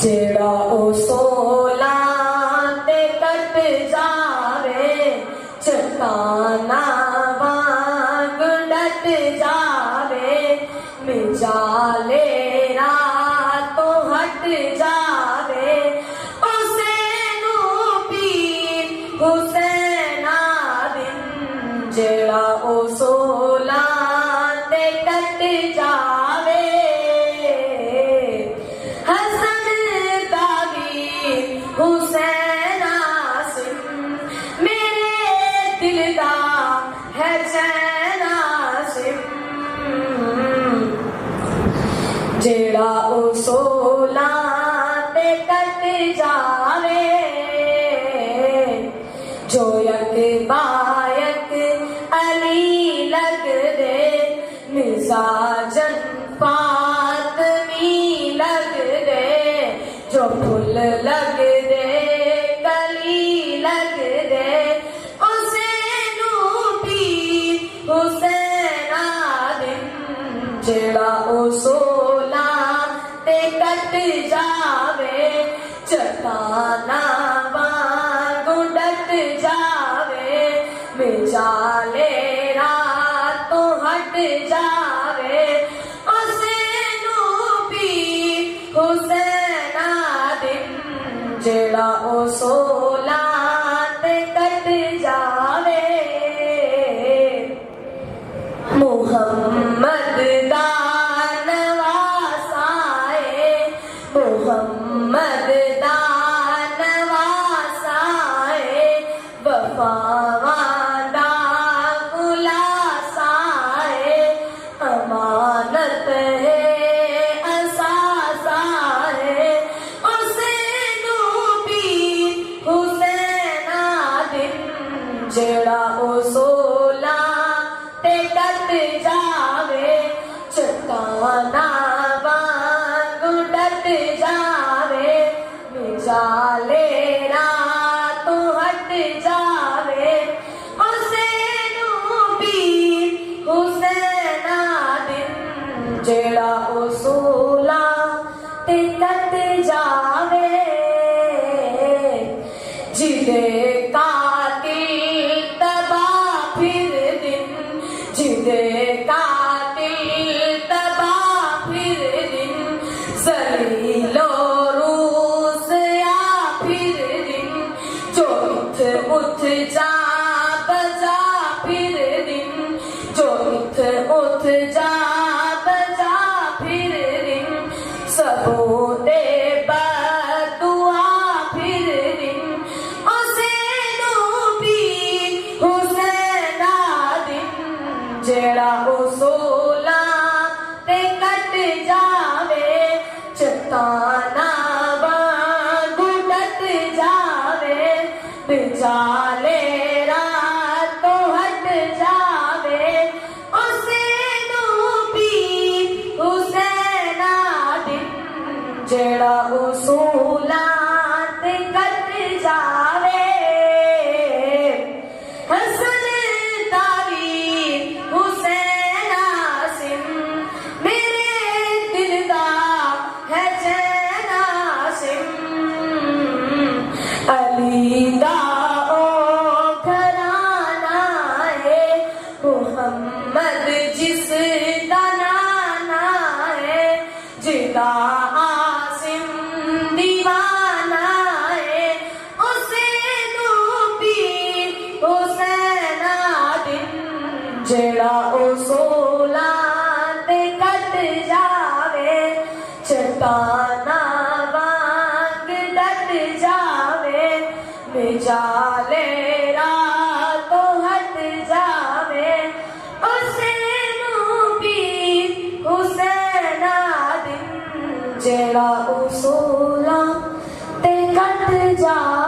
जेड़ा ओ सोला ते कट जावे चट्टाना वांग डट जावे मिजाले रातों हट जावे हुसैनो पीर हुसैना दिन जेड़ा ओ सोला ते कट जावे हुसैन आसिम मेरे दिल दा है चैन आसिम जेड़ा ओ सोला ते कट जावे जो यक बायक अली लग दे मिजाजन फातमी लग दे जो फुल लग दे कली लग दे हुसैनो पीर हुसैना दिन जेड़ा ओ सोला ते कट जावे चट्टाना वांगू डट जावे मिजाले रातों हट जावे हुसैनो पीर हुसैना दिन जेड़ा ओ सोला ते कट जावे मुहम्मद दा नवासाए मुहम्मद दा नवासाए वफावां दा खुलासाए अमानत है असासाए हुसैनो पीर हुसैना दिन जेड़ा ओ सोला ते कट जावे चट्टाना वांगू डट जावे मिजाले रातों हट जावे हुसैनो पीर हुसैना दिन जेड़ा ओ सोला ते कट जावे जिदे कातिल तबा फिर दिन जिदे कातिल तबा फिर दिन जलीलो रूस या फिर दिन जो उठ जा बजा फिर दिन जो उठ जा बजा फिर दिन सबूते बदुआ फिर दिन हुसैनो पीर हुसैना दिन जेड़ा ओ सोला ते कट जावे चट्टाना वांगू डट जावे बिचाले रातों हट जावे हुसैनो पीर हुसैना दिन जेड़ा ओ सोला ते कट जावे हसन तारीर हुसैन आसिम मेरे दिल दा है चैन आसिम अली दा ओ घराना है मुहम्मद जिस दा नाना है जिदा आसिम दीवाना है हुसैनो पीर हुसैना दिन जेड़ा ओ सोला ते कट जावे चट्टाना वांग डट जावे मिजाले रातों हट जावे हुसैनो पीर हुसैना दिन जेड़ा ओ सोला ते कट जावे।